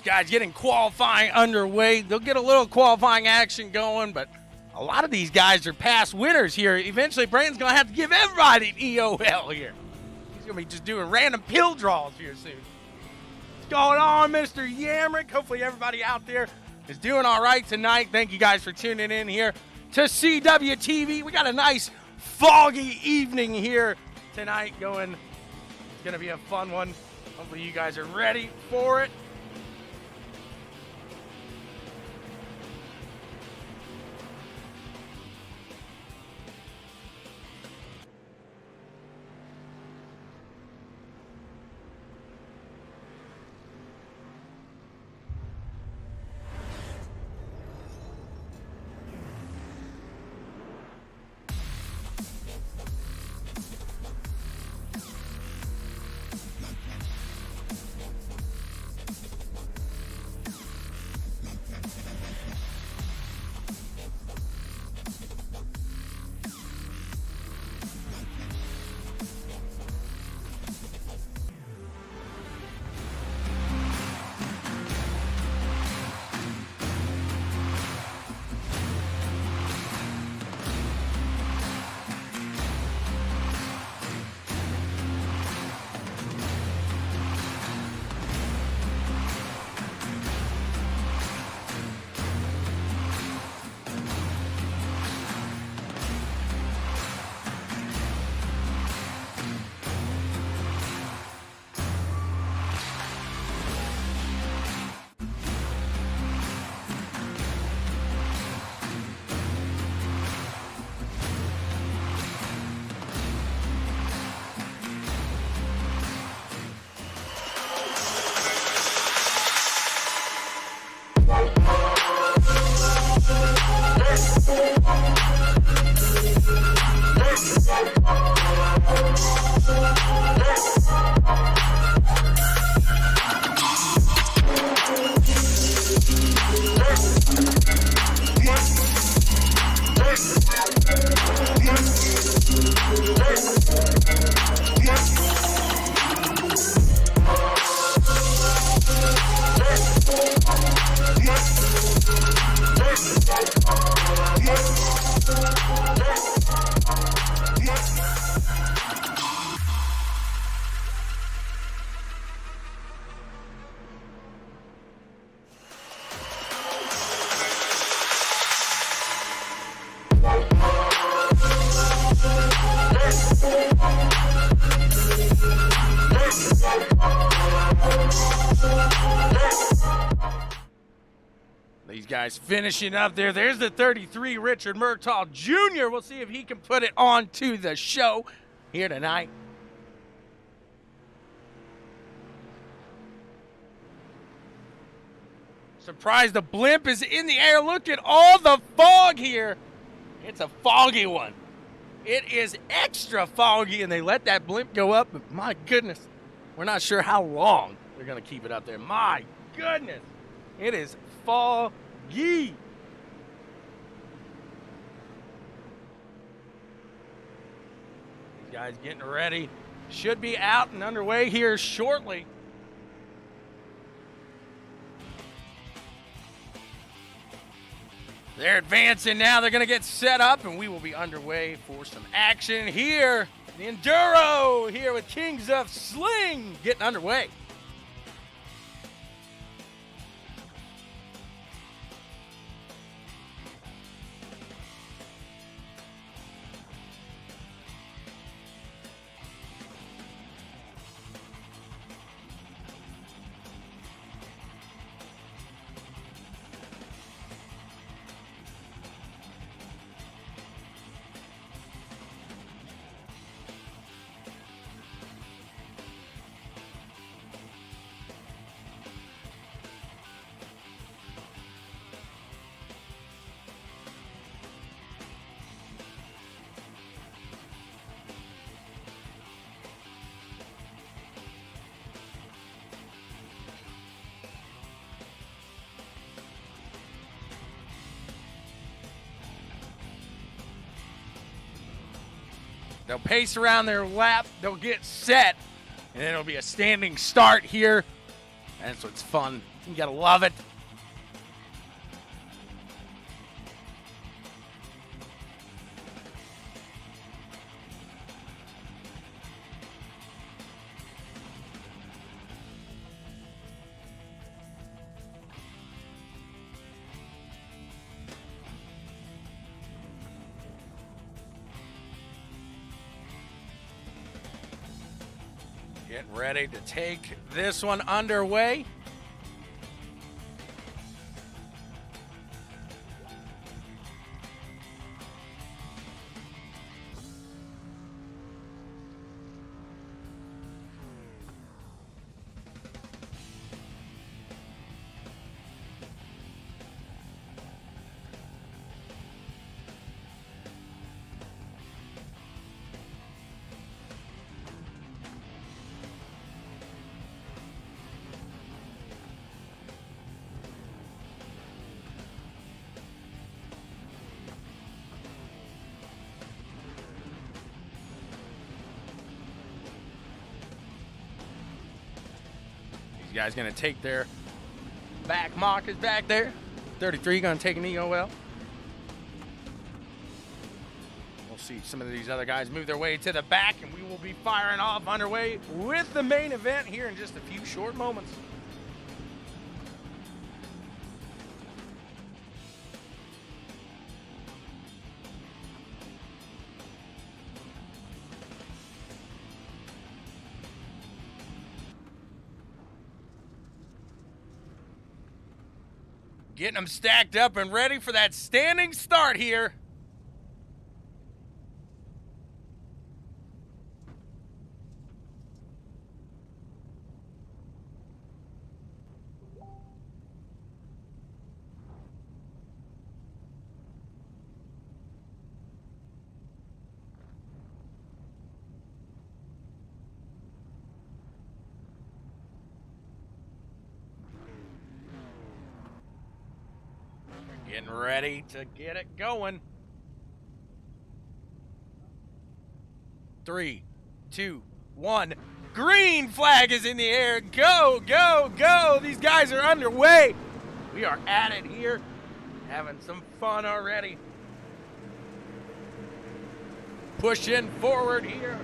Guys getting qualifying underway. They'll get a little qualifying action going, but a lot of these guys are past winners here. Eventually, Brandon's going to have to give everybody an EOL here. He's going to be just doing random pill draws here soon. What's going on, Mr. Yamrick? Hopefully everybody out there is doing all right tonight. Thank you guys for tuning in here to CWTV. We got a nice foggy evening here tonight going. It's going to be a fun one. Hopefully you guys are ready for it. These guys finishing up there. There's the 33, Richard Murtaugh Jr. We'll see if he can put it on to the show here tonight. Surprised the blimp is in the air. Look at all the fog here. It's a foggy one. It is extra foggy, and they let that blimp go up, but my goodness, we're not sure how long they're going to keep it up there. My goodness, it is foggy. These guys getting ready. Should be out and underway here shortly. They're advancing now. They're going to get set up, and we will be underway for some action here. The Enduro here with Kings of Sling getting underway. They'll pace around their lap. They'll get set. And then it'll be a standing start here That's what's fun. You gotta love it. Getting ready to take this one underway. Guys going to take their back markers back there. 33 going to take an EOL. We'll see some of these other guys move their way to the back, and we will be firing off underway with the main event here in just a few short moments. Getting them stacked up and ready for that standing start here. Getting ready to get it going. 3, 2, 1. Green flag is in the air. Go, go, go. These guys are underway. We are at it here. Having some fun already. Pushing forward here.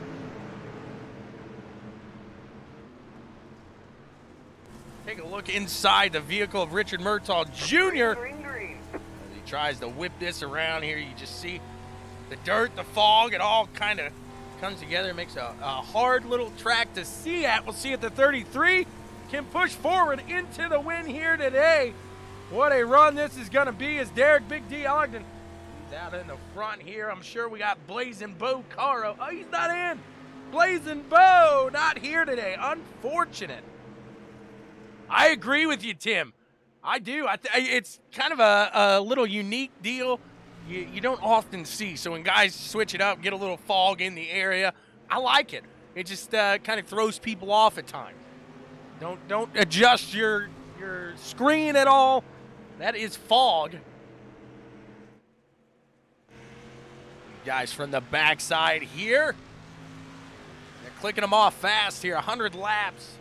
Take a look inside the vehicle of Richard Murtaugh Jr. As he tries to whip this around here, you just see the dirt, the fog, it all kind of comes together. It makes a hard little track to see at. We'll see if the 33 can push forward into the win here today. What a run this is going to be as Derek Big D Ogden is out in the front here. I'm sure we got Blazing Bo Caro. Oh, he's not in. Blazing Bo not here today. Unfortunate. I agree with you, Tim. I do. It's kind of a little unique deal you don't often see. So when guys switch it up, get a little fog in the area, I like it. It just kind of throws people off at times. Don't adjust your screen at all. That is fog. Guys from the backside here. They're clicking them off fast here. 100 laps.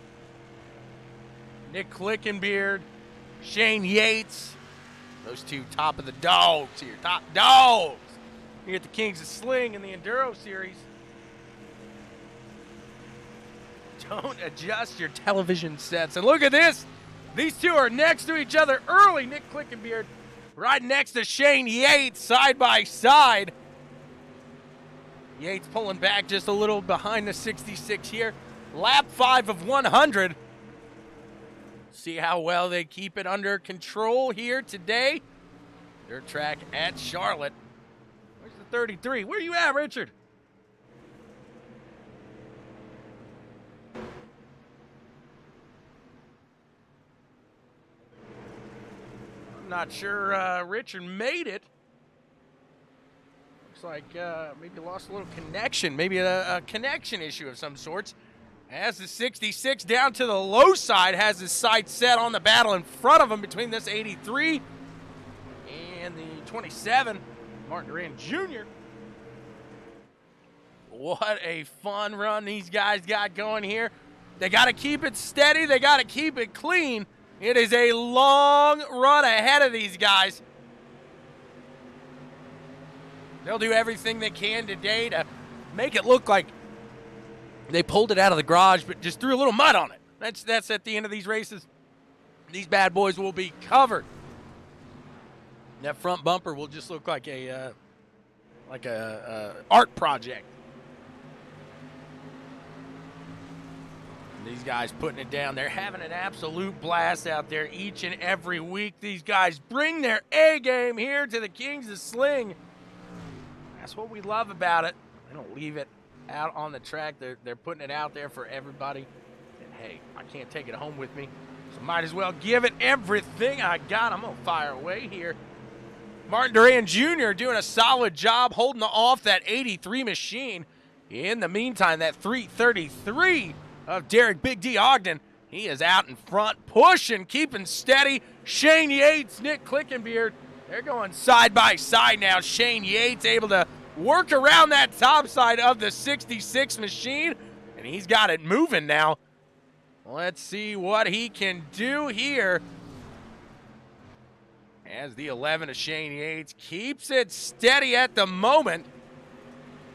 Nick Clickenbeard, Shane Yates, those two top of the dogs here, top dogs here at the Kings of Sling in the Enduro Series. Don't adjust your television sets. And look at this. These two are next to each other early. Nick Clickenbeard right next to Shane Yates, side by side. Yates pulling back just a little behind the 66 here. Lap 5 of 100. See how well they keep it under control here today. Dirt track at Charlotte. Where's the 33? Where you at, Richard? I'm not sure Richard made it. Looks like maybe lost a little connection. Maybe a connection issue of some sorts. As the 66 down to the low side, has his sights set on the battle in front of him between this 83 and the 27, Martin Duran Jr. What a fun run these guys got going here. They got to keep it steady. They got to keep it clean. It is a long run ahead of these guys. They'll do everything they can today to make it look like they pulled it out of the garage, but just threw a little mud on it. That's at the end of these races. These bad boys will be covered. That front bumper will just look like a art project. And these guys putting it down. They're having an absolute blast out there each and every week. These guys bring their A game here to the Kings of Sling. That's what we love about it. They don't leave it out on the track. They're putting it out there for everybody. And hey, I can't take it home with me, so might as well give it everything I got. I'm gonna fire away here. Martin Duran Jr. doing a solid job holding off that 83 machine. In the meantime, that 333 of Derek Big D Ogden, he is out in front, pushing, keeping steady. Shane Yates, Nick Clickenbeard, they're going side by side now. Shane Yates able to work around that top side of the 66 machine, and he's got it moving now. Let's see what he can do here. As the 11 of Shane Yates keeps it steady at the moment.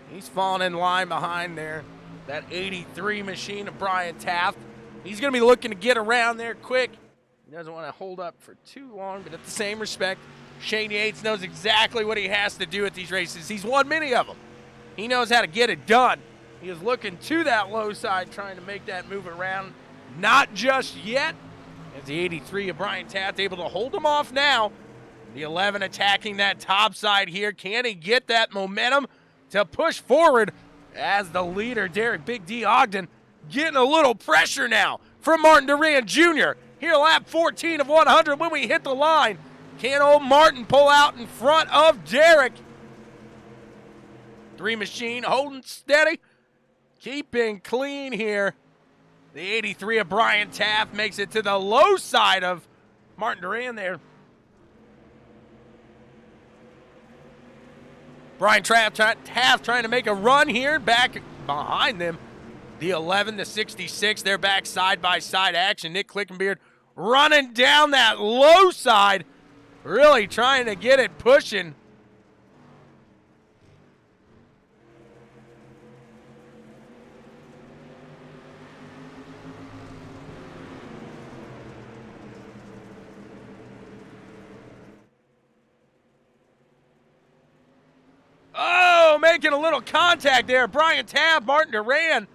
He's falling in line behind there. That 83 machine of Brian Taft. He's going to be looking to get around there quick. He doesn't want to hold up for too long, but at the same respect, Shane Yates knows exactly what he has to do at these races. He's won many of them. He knows how to get it done. He is looking to that low side, trying to make that move around. Not just yet. As the 83 of Brian Taft able to hold him off now. The 11 attacking that top side here. Can he get that momentum to push forward as the leader, Derek Big D Ogden, getting a little pressure now from Martin Duran Jr. Here lap 14 of 100 when we hit the line. Can old Martin pull out in front of Derek? 3 machine holding steady, keeping clean here. The 83 of Brian Taft makes it to the low side of Martin Duran there. Brian Taft trying to make a run here, back behind them. The 11, the 66, they're back side by side action. Nick Clickenbeard running down that low side, really trying to get it pushing. Oh, making a little contact there. Brian Taft, Martin Duran.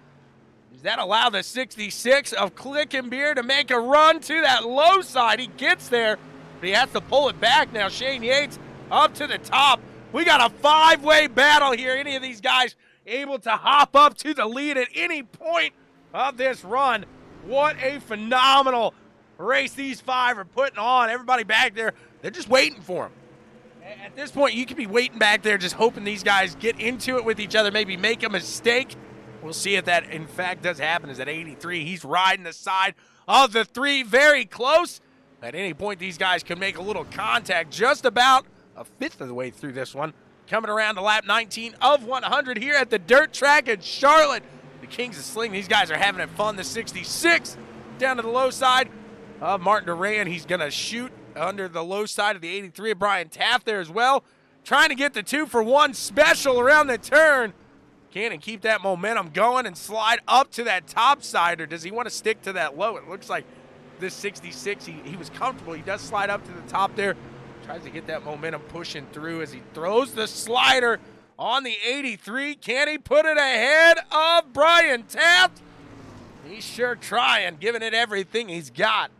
Does that allow the 66 of Clickenbeard to make a run to that low side? He gets there, but he has to pull it back now. Shane Yates up to the top. We got a 5-way battle here. Any of these guys able to hop up to the lead at any point of this run. What a phenomenal race these 5 are putting on. Everybody back there, they're just waiting for him. At this point, you could be waiting back there just hoping these guys get into it with each other, maybe make a mistake. We'll see if that, in fact, does happen. As at 83, he's riding the side of the 3 very close. At any point, these guys could make a little contact just about a fifth of the way through this one. Coming around to lap 19 of 100 here at the dirt track in Charlotte. The Kings of Sling, these guys are having it fun. The 66 down to the low side of Martin Duran. He's going to shoot under the low side of the 83 of Brian Taft there as well. Trying to get the 2-for-1 special around the turn. Can he keep that momentum going and slide up to that top side, or does he want to stick to that low? It looks like this 66, he was comfortable. He does slide up to the top there. Tries to get that momentum pushing through as he throws the slider on the 83. Can he put it ahead of Brian Taft? He's sure trying, giving it everything he's got.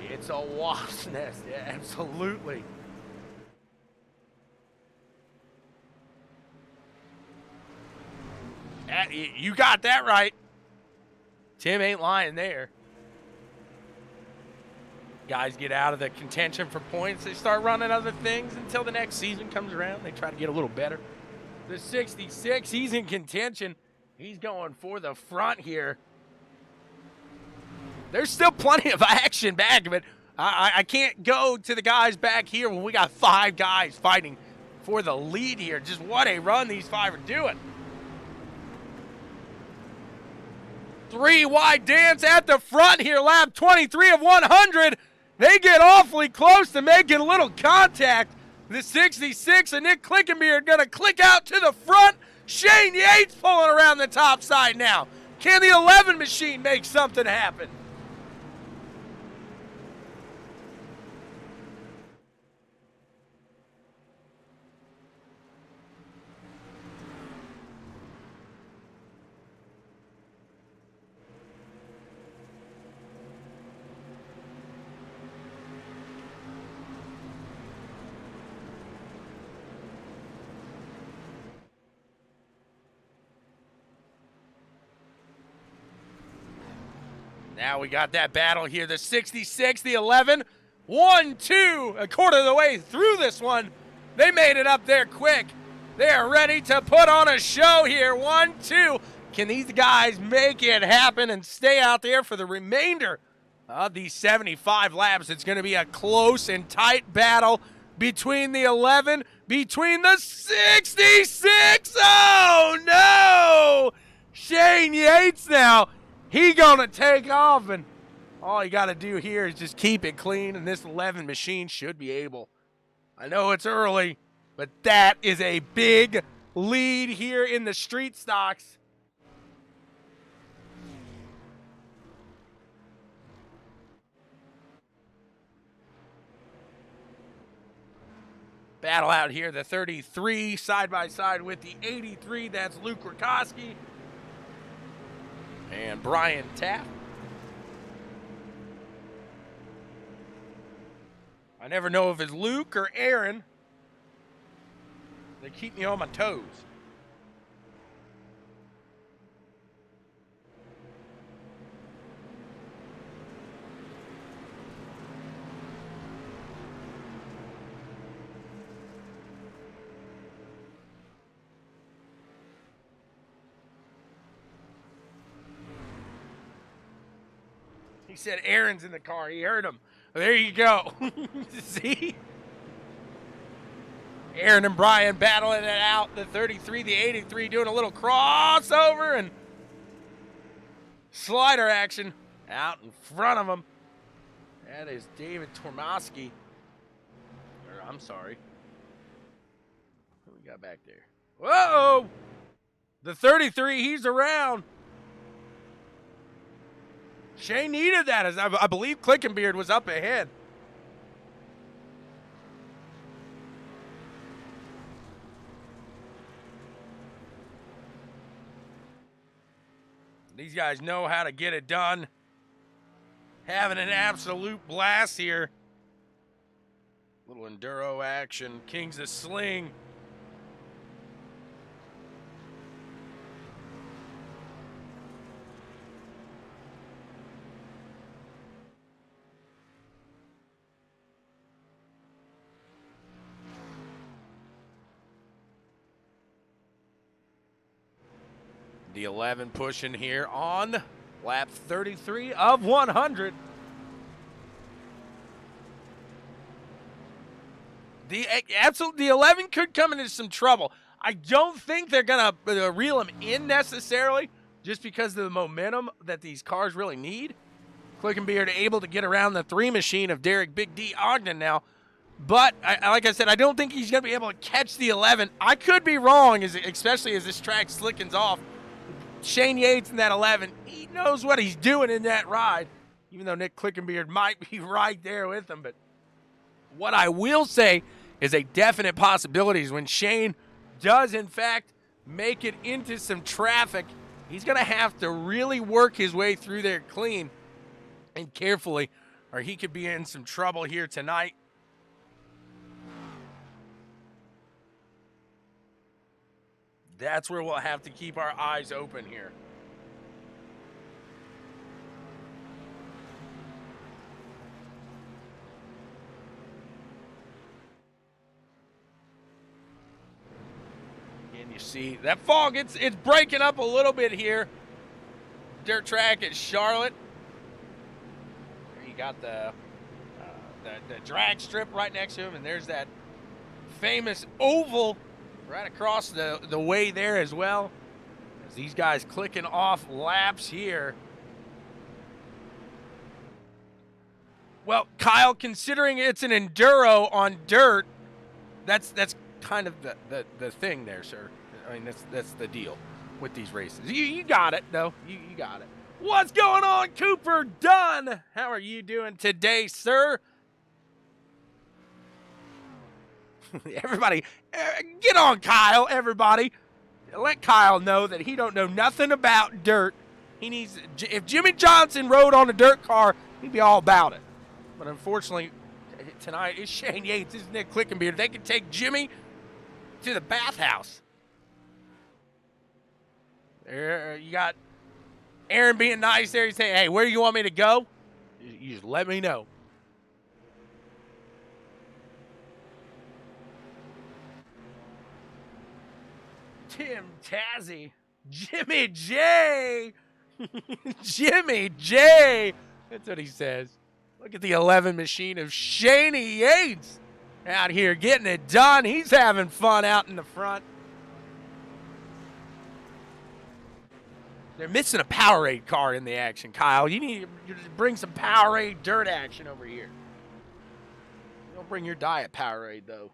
It's a wasp's nest, yeah, absolutely. You got that right. Tim ain't lying there. Guys get out of the contention for points. They start running other things until the next season comes around. They try to get a little better. The 66, he's in contention. He's going for the front here. There's still plenty of action back, but I can't go to the guys back here when we got 5 guys fighting for the lead here. Just what a run these five are doing. 3 wide dance at the front here, lap 23 of 100. They get awfully close to making a little contact. The 66 and Nick Clickenbeard going to click out to the front. Shane Yates pulling around the top side now. Can the 11 machine make something happen? Now we got that battle here. The 66, the 11. 1, 2, a quarter of the way through this one. They made it up there quick. They are ready to put on a show here. 1, 2. Can these guys make it happen and stay out there for the remainder of these 75 laps? It's going to be a close and tight battle between the 11, between the 66. Oh, no! Shane Yates now. He gonna take off, and all you got to do here is just keep it clean, and this 11 machine should be able. I know it's early, but that is a big lead here in the street stocks. Battle out here, the 33 side by side with the 83. That's Luke Rakowski and Brian Taft. I never know if it's Luke or Aaron. They keep me on my toes. He said Aaron's in the car. He heard him. There you go. See? Aaron and Brian battling it out. The 33, the 83 doing a little crossover and slider action out in front of them. That is David Tormoski. I'm sorry. What we got back there? Whoa! The 33, he's around. Shane needed that, as I believe Clickenbeard was up ahead. These guys know how to get it done. Having an absolute blast here. Little enduro action. Kings of Sling. The 11 pushing here on lap 33 of 100. The 11 could come into some trouble. I don't think they're going to reel him in necessarily, just because of the momentum that these cars really need. Clickenbeard able to get around the 3 machine of Derek Big D Ogden now. But, like I said, I don't think he's going to be able to catch the 11. I could be wrong, especially as this track slickens off. Shane Yates in that 11, he knows what he's doing in that ride, even though Nick Clickenbeard might be right there with him. But what I will say is a definite possibility is when Shane does, in fact, make it into some traffic, he's going to have to really work his way through there clean and carefully, or he could be in some trouble here tonight. That's where we'll have to keep our eyes open here. And you see that fog, it's breaking up a little bit here. Dirt track at Charlotte. There you got the drag strip right next to him, and there's that famous oval right across the way there as well. As these guys clicking off laps here. Well, Kyle, considering it's an enduro on dirt, that's kind of the thing there, sir. I mean, that's the deal with these races. You got it, though. You got it. What's going on, Cooper Dunn? How are you doing today, sir? Everybody, get on Kyle, everybody. Let Kyle know that he don't know nothing about dirt. He needs, if Jimmy Johnson rode on a dirt car, he'd be all about it. But unfortunately, tonight is Shane Yates, is Nick Clickenbeard. They can take Jimmy to the bathhouse. There, you got Aaron being nice there. He's saying, hey, where do you want me to go? You just let me know. Tim Tazzy, Jimmy J. Jimmy J. That's what he says. Look at the 11 machine of Shaney Yates out here getting it done. He's having fun out in the front. They're missing a Powerade car in the action, Kyle. You need to bring some Powerade dirt action over here. Don't bring your diet Powerade, though.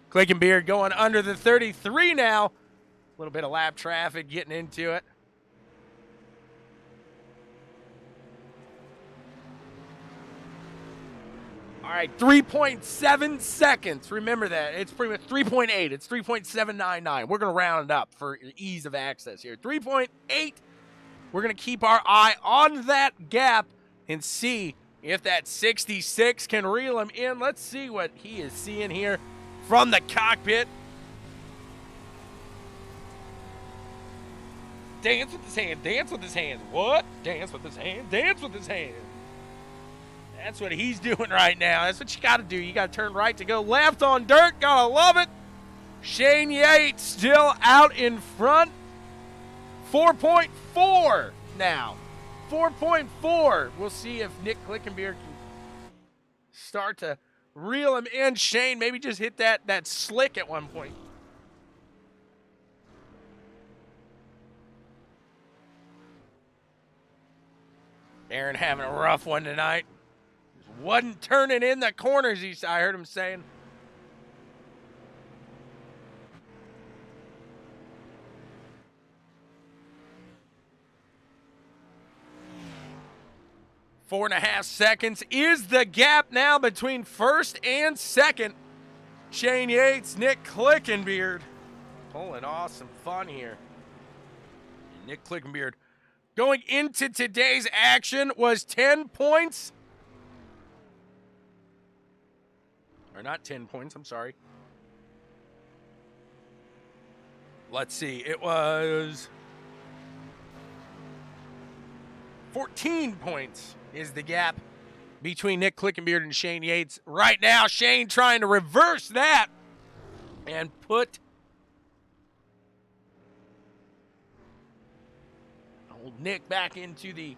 Clickenbeard going under the 33 now. A little bit of lap traffic getting into it. All right, 3.7 seconds. Remember that. It's pretty much 3.8. It's 3.799. We're going to round it up for ease of access here. 3.8. We're going to keep our eye on that gap and see if that 66 can reel him in. Let's see what he is seeing here from the cockpit. Dance with his hand. Dance with his hands. What? Dance with his hand. Dance with his hand. That's what he's doing right now. That's what you got to do. You got to turn right to go left on dirt. Gotta love it. Shane Yates still out in front. 4.4 now. 4.4. We'll see if Nick Clickenbeard can start to reel him in. Shane maybe just hit that slick at one point. Aaron having a rough one tonight. Wasn't turning in the corners, I heard him saying. Four and a half seconds is the gap now between first and second. Shane Yates, Nick Clickenbeard pulling off some fun here. Nick Clickenbeard going into today's action was 10 points. Or not 10 points, I'm sorry. Let's see, it was 14 points is the gap between Nick Clickenbeard and Shane Yates. Right now, Shane trying to reverse that and put old Nick back into the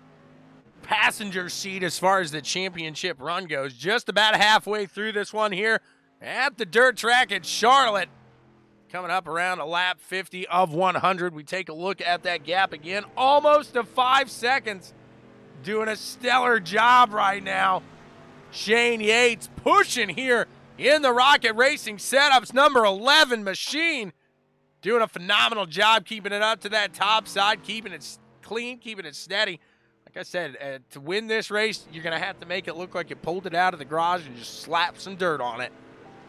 passenger seat as far as the championship run goes. Just about halfway through this one here at the dirt track at Charlotte. Coming up around a lap 50 of 100. We take a look at that gap again. Almost to 5 seconds. Doing a stellar job right now. Shane Yates pushing here in the Rocket Racing Setups number 11 machine. Doing a phenomenal job keeping it up to that top side. Keeping it clean, keeping it steady. Like I said, to win this race, you're going to have to make it look like you pulled it out of the garage and just slap some dirt on it.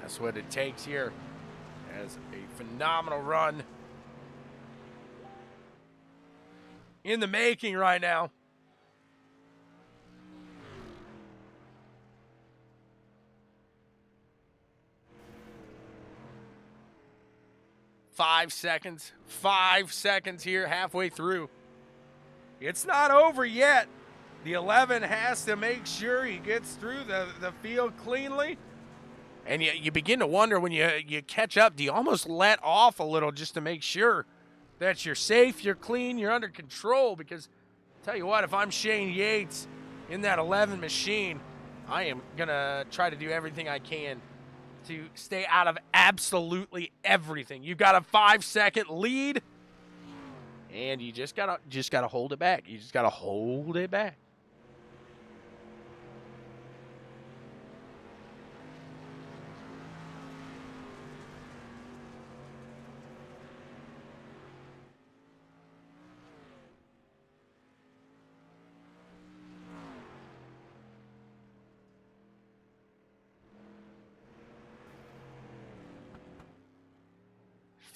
That's what it takes here. As a phenomenal run in the making right now. Five seconds here, halfway through. It's not over yet. The 11 has to make sure he gets through the field cleanly. And you begin to wonder when you catch up, do you almost let off a little just to make sure that you're safe, you're clean, you're under control? Because tell you what, if I'm Shane Yates in that 11 machine, I am going to try to do everything I can to stay out of absolutely everything. You've got a 5-second lead, and you just gotta hold it back. You just gotta hold it back.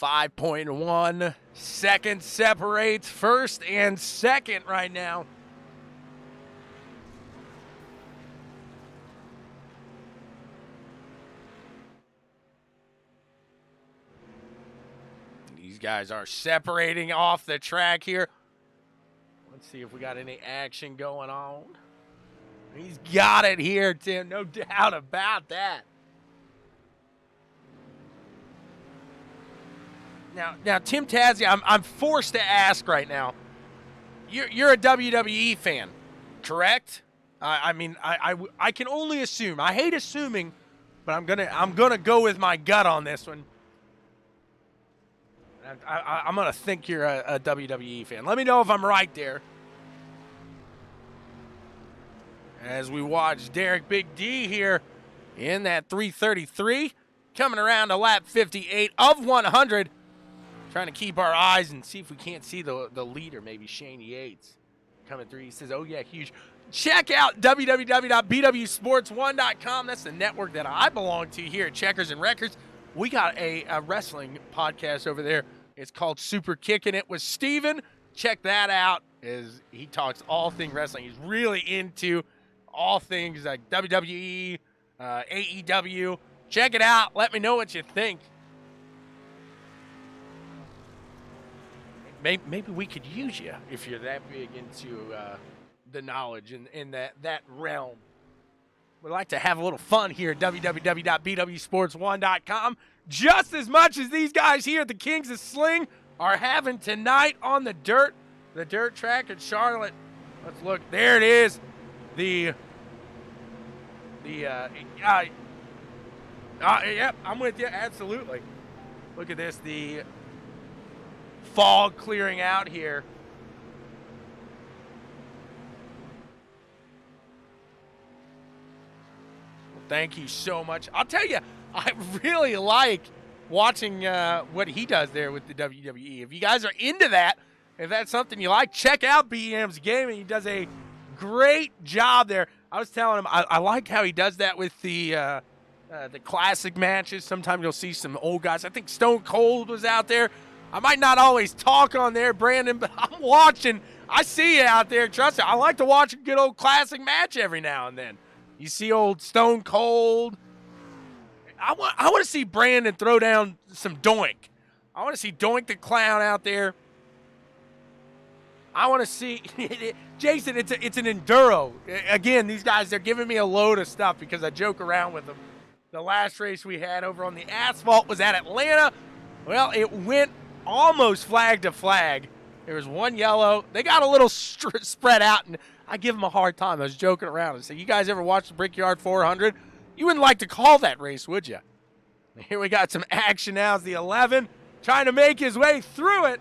.1 seconds separates first and second right now. These guys are separating off the track here. Let's see if we got any action going on. He's got it here, Tim. No doubt about that. Now, Tim Tazzy, I'm forced to ask right now. You're a WWE fan, correct? I mean, I can only assume. I hate assuming, but I'm gonna go with my gut on this one. I'm gonna think you're a WWE fan. Let me know if I'm right there. As we watch Derek Big D here in that 333, coming around to lap 58 of 100. Trying to keep our eyes and see if we can't see the leader, maybe Shane Yates coming through. He says, oh, yeah, huge. Check out www.BWSPORTS1.com. That's the network that I belong to here at Checkers and Records. We got a wrestling podcast over there. It's called Super Kicking It with Steven. Check that out as he talks all things wrestling. He's really into all things like WWE, AEW. Check it out. Let me know what you think. Maybe we could use you if you're that big into the knowledge in that realm. We'd like to have a little fun here at www.BWSPORTS1.com, just as much as these guys here at the Kings of Sling are having tonight on the dirt track in Charlotte. Let's look. There it is. Yep, I'm with you. Absolutely. Look at this. The fog clearing out here. Well, thank you so much. I'll tell you, I really like watching what he does there with the WWE. If you guys are into that, if that's something you like, check out BM's Gaming. He does a great job there. I was telling him I like how he does that with the classic matches. Sometimes you'll see some old guys. I think Stone Cold was out there. I might not always talk on there, Brandon, but I'm watching. I see you out there. Trust me, I like to watch a good old classic match every now and then. You see old Stone Cold. I want to see Brandon throw down some Doink. I want to see Doink the Clown out there. I want to see Jason. It's an enduro. Again, these guys, they're giving me a load of stuff because I joke around with them. The last race we had over on the asphalt was at Atlanta. Well, it went almost flag to flag. There was one yellow. They got a little spread out, and I give them a hard time. I was joking around and say, you guys ever watch the Brickyard 400? You wouldn't like to call that race, would you? Here we got some action now as the 11 trying to make his way through it.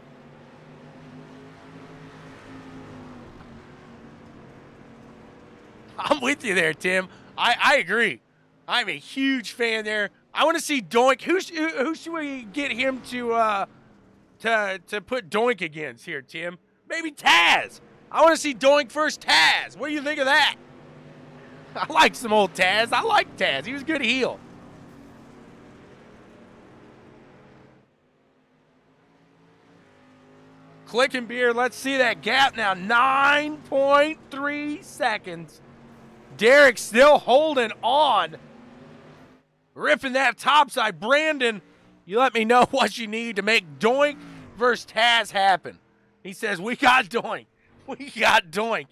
I'm with you there, Tim. I agree. I'm a huge fan there. I want to see Doink. Who should we get him to put Doink against here, Tim? Maybe Taz. I want to see Doink versus Taz. What do you think of that? I like some old Taz. I like Taz. He was a good heel. Clicking beer. Let's see that gap now. 9.3 seconds. Derek still holding on. Ripping that topside. Brandon, you let me know what you need to make Doink versus Taz happen. He says, we got Doink. We got Doink.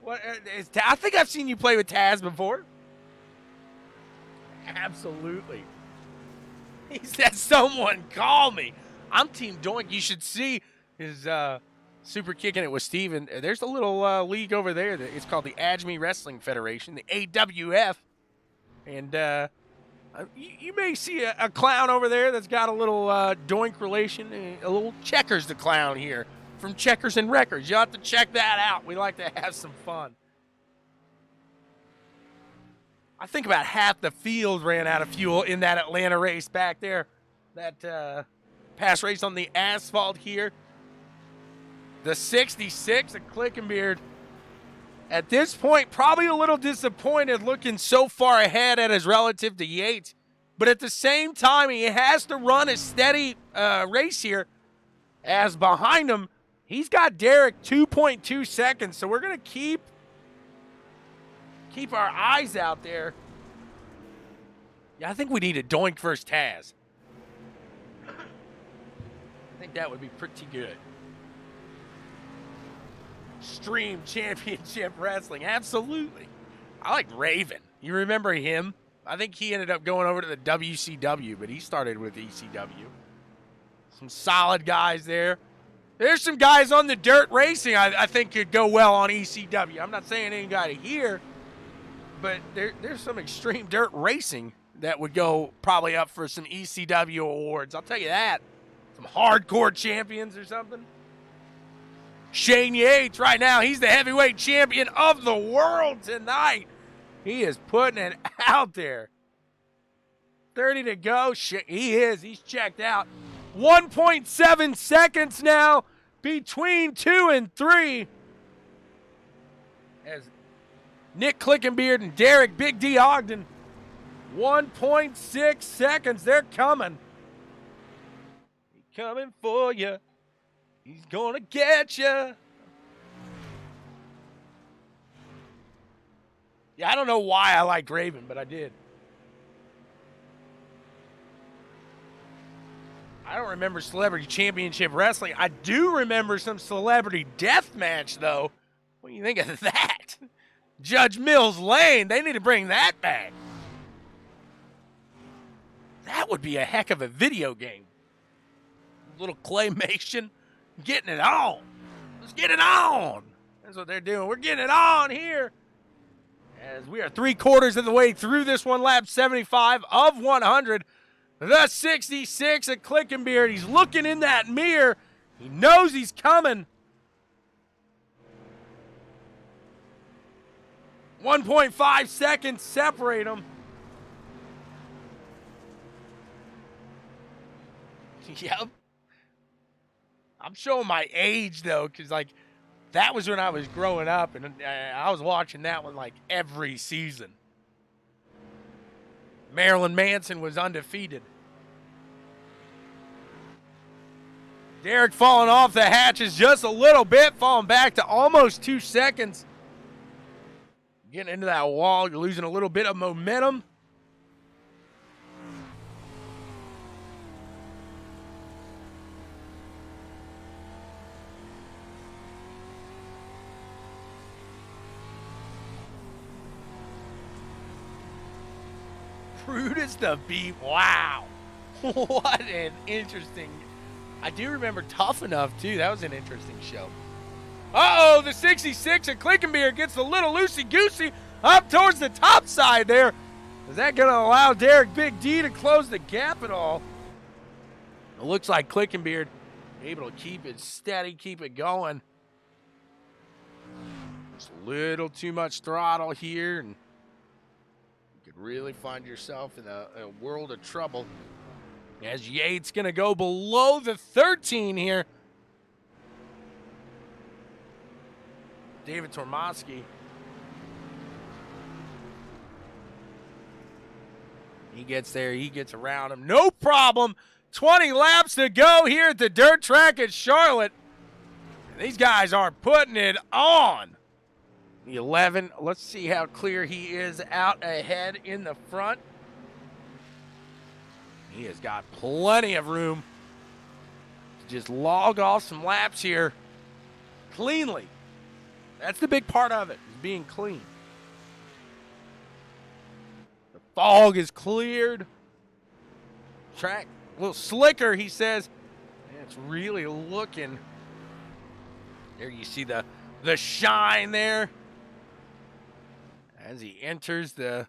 I think I've seen you play with Taz before. Absolutely. He says, someone call me. I'm Team Doink. You should see his Super Kicking It with Steven. There's a little league over there. It's called the AJME Wrestling Federation, the AWF. And You may see a clown over there that's got a little doink relation, a little Checkers the clown here from Checkers and Records. You'll have to check that out. We like to have some fun. I think about half the field ran out of fuel in that Atlanta race back there. That pass race on the asphalt here. The 66 at Clickenbeard. At this point, probably a little disappointed looking so far ahead at his relative to Yates. But at the same time, he has to run a steady race here. As behind him, he's got Derek 2.2 seconds. So we're going to keep our eyes out there. Yeah, I think we need a doink versus Taz. I think that would be pretty good. Extreme Championship Wrestling, absolutely. I like Raven. You remember him? I think he ended up going over to the WCW, but he started with ECW. Some solid guys there. There's some guys on the dirt racing I think could go well on ECW. I'm not saying anybody here, but there's some extreme dirt racing that would go probably up for some ECW awards. I'll tell you that. Some hardcore champions or something. Shane Yates right now, he's the heavyweight champion of the world tonight. He is putting it out there. 30 to go. He is. He's checked out. 1.7 seconds now between 2 and 3. As Nick Clickenbeard and Derek Big D Ogden. 1.6 seconds. They're coming. He's coming for you. He's gonna get you. Yeah, I don't know why I liked Raven, but I did. I don't remember Celebrity Championship Wrestling. I do remember some Celebrity Deathmatch, though. What do you think of that? Judge Mills Lane, they need to bring that back. That would be a heck of a video game. A little claymation. Getting it on. Let's get it on. That's what they're doing. We're getting it on here. As we are 3/4 of the way through this one, lap 75 of 100. The 66 at Clickenbeard. He's looking in that mirror. He knows he's coming. 1.5 seconds separate them. Yep. I'm showing my age, though, because, like, that was when I was growing up, and I was watching that one, like, every season. Marilyn Manson was undefeated. Derek falling off the hatches just a little bit, falling back to almost 2 seconds. Getting into that wall, you're losing a little bit of momentum. Brutus the Beat. Wow. What an interesting. I do remember Tough Enough, too. That was an interesting show. Uh-oh, the 66 at Clickenbeard gets a little loosey-goosey up towards the top side there. Is that going to allow Derek Big D to close the gap at all? It looks like Clickenbeard able to keep it steady, keep it going. Just a little too much throttle here, and really find yourself in a world of trouble. As Yates going to go below the 13 here. David Tormosky. He gets there. He gets around him. No problem. 20 laps to go here at the dirt track at Charlotte. And these guys are putting it on. The 11, let's see how clear he is out ahead in the front. He has got plenty of room to just log off some laps here cleanly. That's the big part of it, is being clean. The fog is cleared. Track a little slicker, he says. And it's really looking. There you see the shine there. As he enters the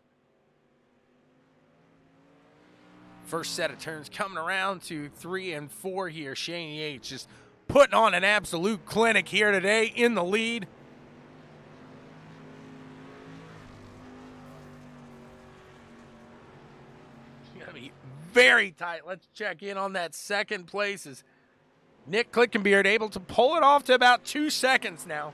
First set of turns coming around to 3 and 4 here. Shane Yates just putting on an absolute clinic here today in the lead. It's going to be very tight. Let's check in on that second place. Is Nick Clickenbeard able to pull it off to about 2 seconds now.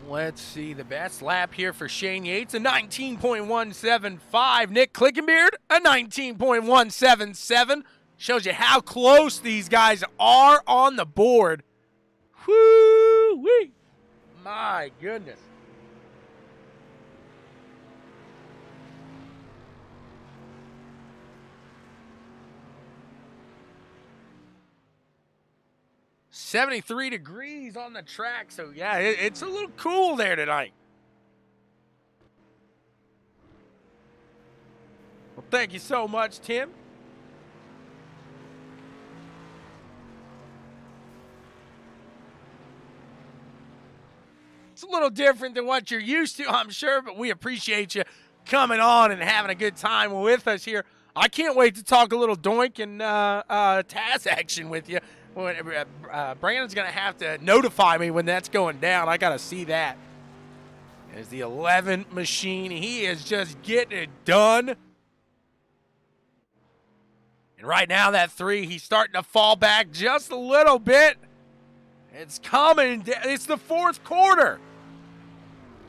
Let's see the best lap here for Shane Yates, a 19.175. Nick Clickenbeard, a 19.177. Shows you how close these guys are on the board. Whoo-wee. My goodness. $73 degrees on the track, so yeah, it's a little cool there tonight. Well, thank you so much, Tim. It's a little different than what you're used to, I'm sure, but we appreciate you coming on and having a good time with us here. I can't wait to talk a little doink and Taz action with you. Brandon's going to have to notify me when that's going down. I got to see that. There's the 11 machine. He is just getting it done. And right now, that 3, he's starting to fall back just a little bit. It's coming. It's the 4th quarter.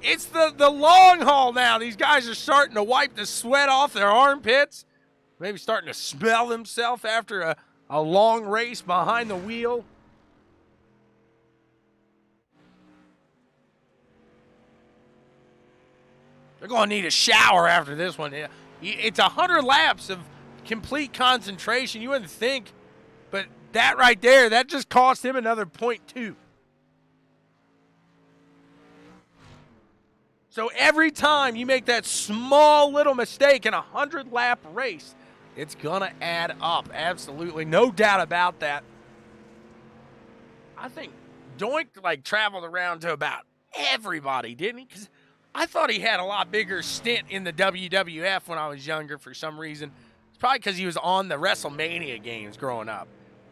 It's the long haul now. These guys are starting to wipe the sweat off their armpits. Maybe starting to smell themselves after a long race behind the wheel. They're going to need a shower after this one. It's 100 laps of complete concentration. You wouldn't think, but that right there, that just cost him another 0.2. So every time you make that small little mistake in a 100-lap race, it's going to add up. Absolutely. No doubt about that. I think Doink, traveled around to about everybody, didn't he? Because I thought he had a lot bigger stint in the WWF when I was younger for some reason. It's probably because he was on the WrestleMania games growing up.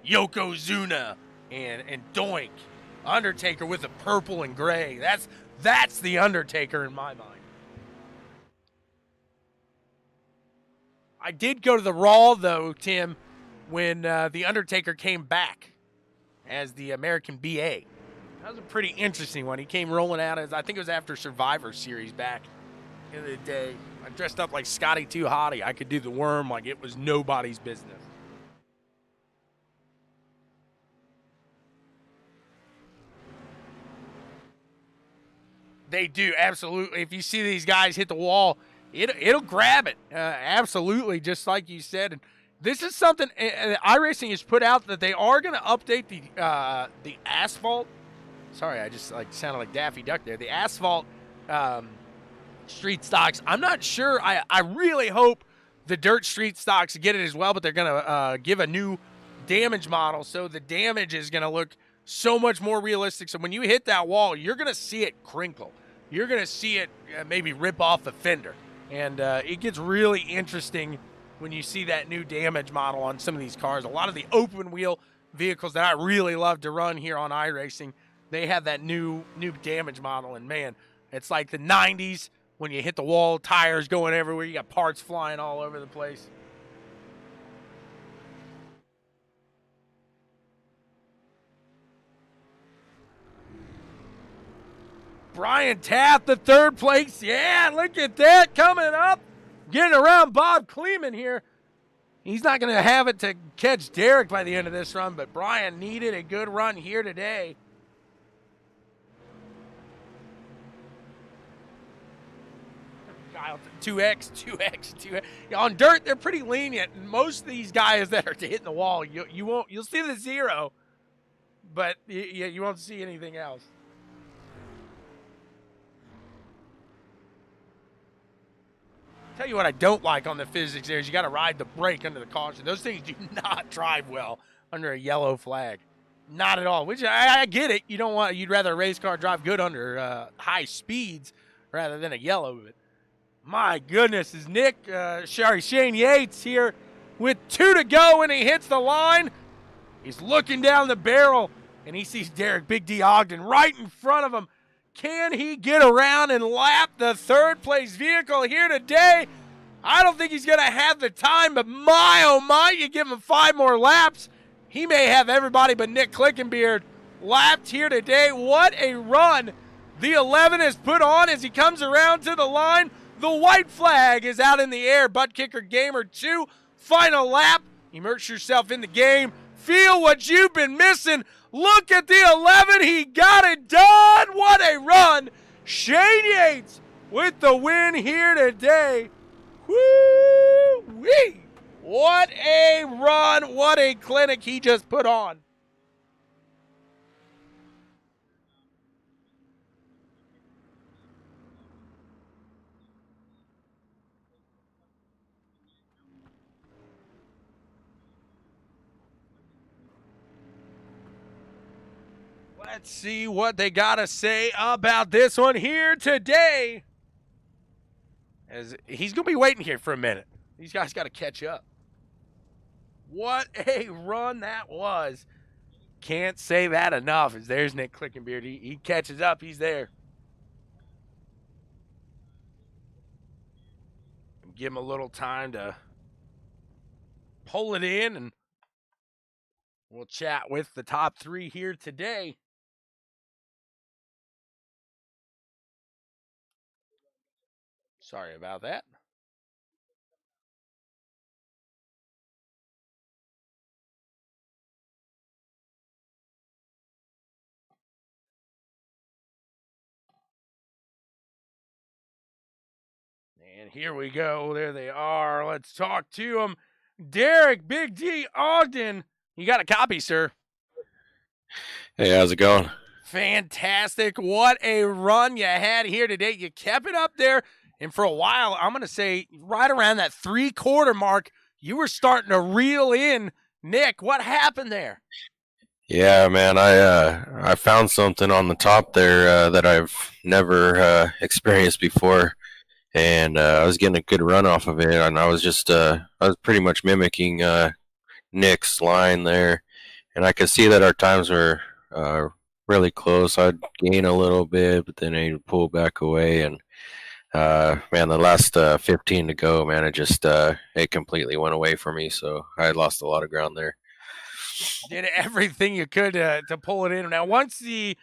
Yokozuna and Doink. Undertaker with the purple and gray. That's the Undertaker in my mind. I did go to the Raw, though, Tim, when The Undertaker came back as the American BA. That was a pretty interesting one. He came rolling out I think it was after Survivor Series back in the day. I dressed up like Scotty 2 Hottie. I could do the worm like it was nobody's business. They do, absolutely. If you see these guys hit the wall, it'll grab it, absolutely, just like you said. And this is something iRacing has put out that they are going to update the asphalt. Sorry, I just sounded like Daffy Duck there. The asphalt street stocks. I'm not sure. I really hope the dirt street stocks get it as well, but they're going to give a new damage model, so the damage is going to look so much more realistic. So when you hit that wall, you're going to see it crinkle. You're going to see it maybe rip off the fender. And it gets really interesting when you see that new damage model on some of these cars. A lot of the open wheel vehicles that I really love to run here on iRacing, they have that new damage model. And man, it's like the 90s when you hit the wall, tires going everywhere, you got parts flying all over the place. Brian Taft, the 3rd place. Yeah, look at that coming up. Getting around Bob Kleeman here. He's not going to have it to catch Derek by the end of this run, but Brian needed a good run here today. Kyle, 2X. On dirt, they're pretty lenient. Most of these guys that are hitting the wall, you'll see the 0, but you won't see anything else. Tell you what I don't like on the physics there is you got to ride the brake under the caution. Those things do not drive well under a yellow flag. Not at all. Which I get it. You'd rather a race car drive good under high speeds rather than a yellow. But my goodness, is Shane Yates here with 2 to go, and he hits the line. He's looking down the barrel, and he sees Derek Big D Ogden right in front of him. Can he get around and lap the third-place vehicle here today? I don't think he's going to have the time, but my, oh my, you give him 5 more laps. He may have everybody but Nick Clickenbeard lapped here today. What a run the 11 has put on as he comes around to the line. The white flag is out in the air. ButtKicker Gamer 2, final lap. Immerse yourself in the game. Feel what you've been missing. Look at the 11. He got it done. What a run. Shane Yates with the win here today. Woo-wee. What a run. What a clinic he just put on. Let's see what they got to say about this one here today. As he's going to be waiting here for a minute. These guys got to catch up. What a run that was. Can't say that enough. As there's Nick Clickenbeard. He catches up. He's there. Give him a little time to pull it in, and we'll chat with the top 3 here today. Sorry about that. And here we go. There they are. Let's talk to them. Derek Big D Ogden. You got a copy, sir. Hey, how's it going? Fantastic. What a run you had here today. You kept it up there. And for a while, I'm going to say right around that 3/4 mark, you were starting to reel in. Nick, what happened there? Yeah, man, I found something on the top there that I've never experienced before, and I was getting a good run off of it, and I was pretty much mimicking Nick's line there, and I could see that our times were really close. I'd gain a little bit, but then I'd pull back away, and man, the last 15 to go, man, it completely went away from me, so I lost a lot of ground there. Did everything you could to pull it in. Now, once the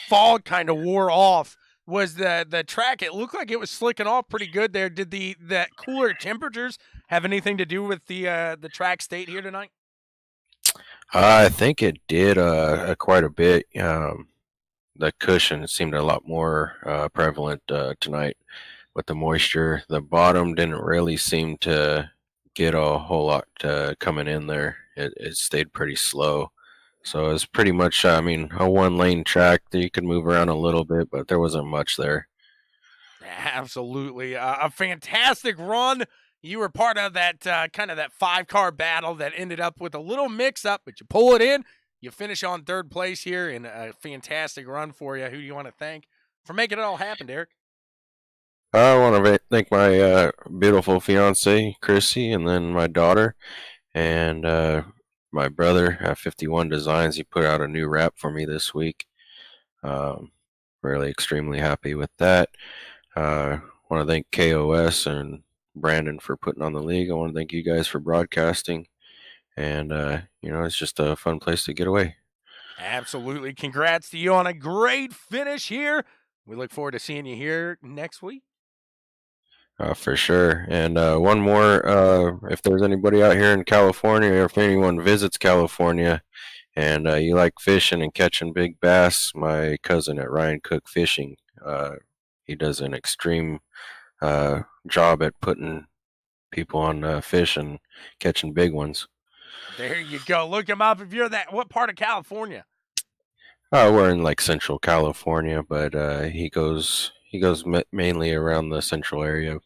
fog kind of wore off, was the track? It looked like it was slicking off pretty good there. Did the cooler temperatures have anything to do with the track state here tonight? I think it did quite a bit. The cushion seemed a lot more prevalent tonight with the moisture. The bottom didn't really seem to get a whole lot coming in there. It stayed pretty slow. So it was pretty much, a 1-lane track that you could move around a little bit, but there wasn't much there. Absolutely. A fantastic run. You were part of that kind of that 5-car battle that ended up with a little mix-up, but you pull it in. You finish on 3rd place here in a fantastic run for you. Who do you want to thank for making it all happen, Derek? I want to thank my beautiful fiance, Chrissy, and then my daughter, and my brother at 51 Designs. He put out a new wrap for me this week. Really extremely happy with that. Want to thank KOS and Brandon for putting on the league. I want to thank you guys for broadcasting. And, it's just a fun place to get away. Absolutely. Congrats to you on a great finish here. We look forward to seeing you here next week. For sure. And one more, if there's anybody out here in California, or if anyone visits California and you like fishing and catching big bass, my cousin at Ryan Cook Fishing, he does an extreme job at putting people on fish and catching big ones. There you go. Look him up if you're that. What part of California? We're in like Central California, but he goes mainly around the central area.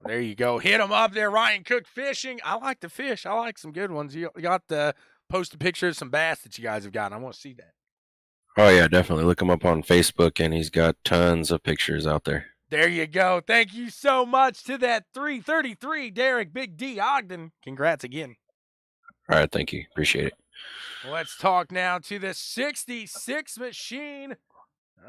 There you go. Hit him up there, Ryan Cook Fishing. I like to fish. I like some good ones. You got the post a picture of some bass that you guys have gotten. I want to see that. Oh yeah, definitely look him up on Facebook, and he's got tons of pictures out there. There you go. Thank you so much to that 333 Derek Big D Ogden. Congrats again. All right, thank you. Appreciate it. Let's talk now to the 66 machine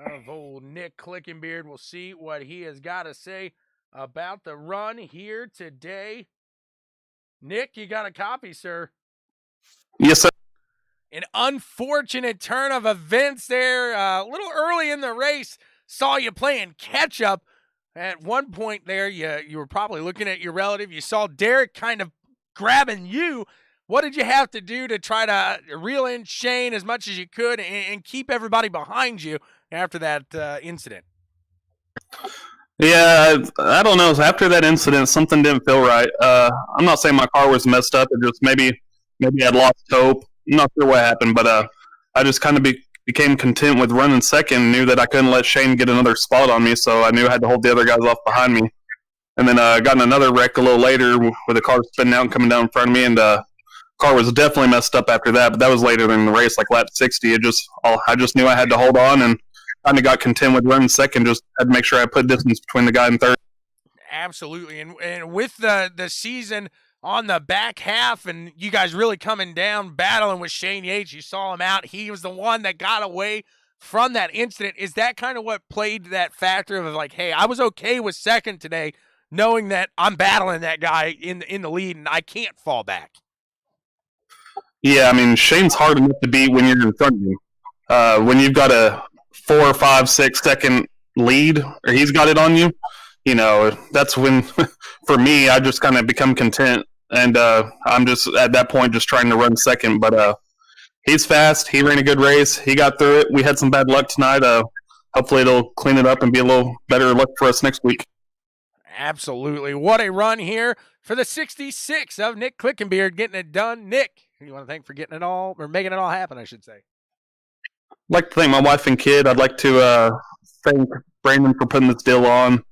of old Nick Clickenbeard. We'll see what he has got to say about the run here today. Nick, you got a copy, sir? Yes, sir. An unfortunate turn of events there. A little early in the race, saw you playing catch-up. At one point there, you were probably looking at your relative. You saw Derek kind of grabbing you. What did you have to do to try to reel in Shane as much as you could and keep everybody behind you after that incident? Yeah, I don't know. After that incident, something didn't feel right. I'm not saying my car was messed up. It just maybe I'd lost hope. I'm not sure what happened, but I just kind of became content with running second. Knew that I couldn't let Shane get another spot on me, so I knew I had to hold the other guys off behind me. And then I got in another wreck a little later with the car spinning out and coming down in front of me, and car was definitely messed up after that. But that was later in the race, like lap 60. I just knew I had to hold on, and kind of got content with running second. Just had to make sure I put distance between the guy in third. Absolutely, and with the season on the back half, and you guys really coming down, battling with Shane Yates. You saw him out. He was the one that got away from that incident. Is that kind of what played that factor of like, hey, I was okay with second today, knowing that I'm battling that guy in the lead, and I can't fall back? Yeah, I mean, Shane's hard enough to beat when you're in front of him. When you've got a 4, 5, 6 second lead, or he's got it on you, that's when, for me, I just kind of become content. And I'm just, at that point, just trying to run second. But he's fast. He ran a good race. He got through it. We had some bad luck tonight. Hopefully it'll clean it up and be a little better luck for us next week. Absolutely. What a run here for the 66 of Nick Clickenbeard getting it done. Nick, you want to thank for getting it all, or making it all happen, I should say. I'd like to thank my wife and kid. I'd like to thank Brandon for putting this deal on.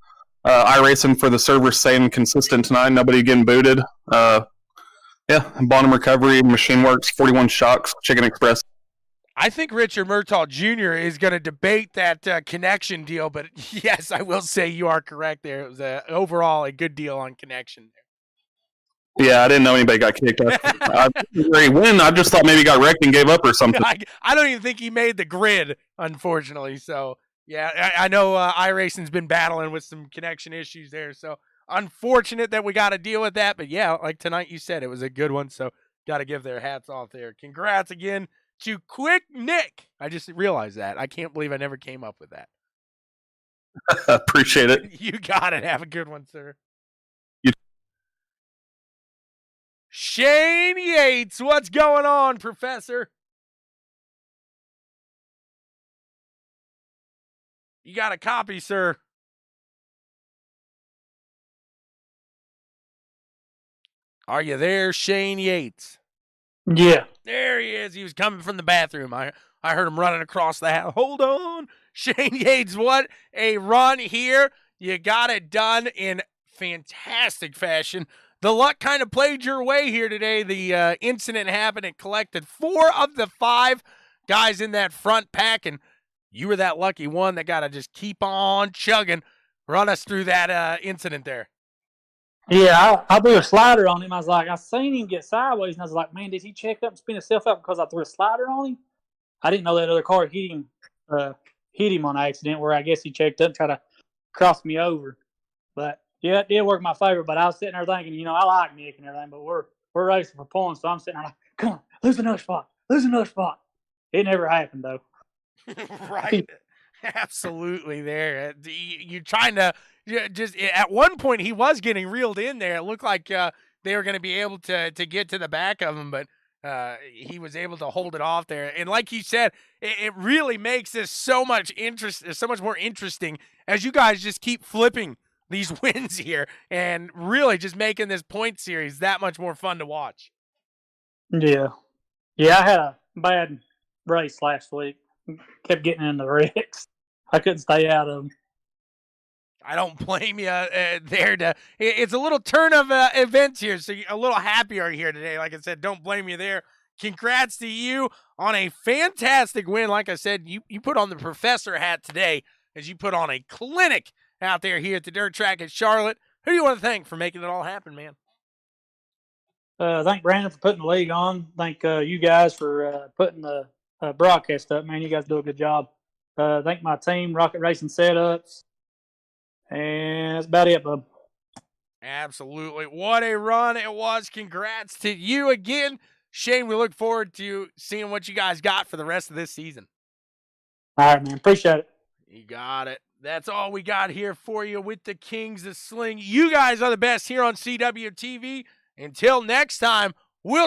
iRacing for the server staying consistent tonight. Nobody getting booted. Bottom Recovery, Machine Works, 41 Shocks, Chicken Express. I think Richard Murtaugh Jr. is going to debate that connection deal, but yes, I will say you are correct there. It was overall a good deal on connection there. Yeah, I didn't know anybody got kicked out. I just thought maybe he got wrecked and gave up or something. I don't even think he made the grid, unfortunately. So, yeah, I know iRacing's been battling with some connection issues there. So, unfortunate that we got to deal with that. But, yeah, like tonight you said, it was a good one. So, got to give their hats off there. Congrats again to Quick Nick. I just realized that. I can't believe I never came up with that. Appreciate it. You got it. Have a good one, sir. You. Shane Yates, what's going on, Professor? You got a copy, sir. Are you there, Shane Yates? Yeah. There he is. He was coming from the bathroom. I heard him running across the house. Hold on. Shane Yates, what a run here. You got it done in fantastic fashion. The luck kind of played your way here today. The incident happened and collected 4 of the 5 guys in that front pack, and you were that lucky one that got to just keep on chugging. Run us through that incident there. Yeah, I threw a slider on him. I seen him get sideways, and I was like, man, did he check up and spin himself up because I threw a slider on him? I didn't know that other car hit him on accident, where I guess he checked up and tried to cross me over. But, yeah, it did work in my favor. But I was sitting there thinking, I like Nick and everything, but we're racing for points, so I'm sitting there like, come on, lose another spot. It never happened, though. Right. Absolutely there. You're trying to just at one point he was getting reeled in there. It looked like they were going to be able to get to the back of him, but he was able to hold it off there. And like you said, it really makes this so much more interesting as you guys just keep flipping these wins here and really just making this point series that much more fun to watch. Yeah. Yeah, I had a bad race last week. Kept getting in the wrecks. I couldn't stay out of them. I don't blame you there. It's a little turn of events here, so you're a little happier here today. Like I said, don't blame you there. congrats to you on a fantastic win. Like I said, you put on the professor hat today as you put on a clinic out there here at the dirt track at Charlotte. Who do you want to thank for making it all happen, man? Thank Brandon for putting the league on. Thank you guys for putting the broadcast up, man. You guys do a good job. Thank my team, Rocket Racing Setups. And that's about it, bub. Absolutely. What a run it was. Congrats to you again. Shane, we look forward to seeing what you guys got for the rest of this season. All right, man. Appreciate it. You got it. That's all we got here for you with the Kings of Sling. You guys are the best here on CWTV. Until next time,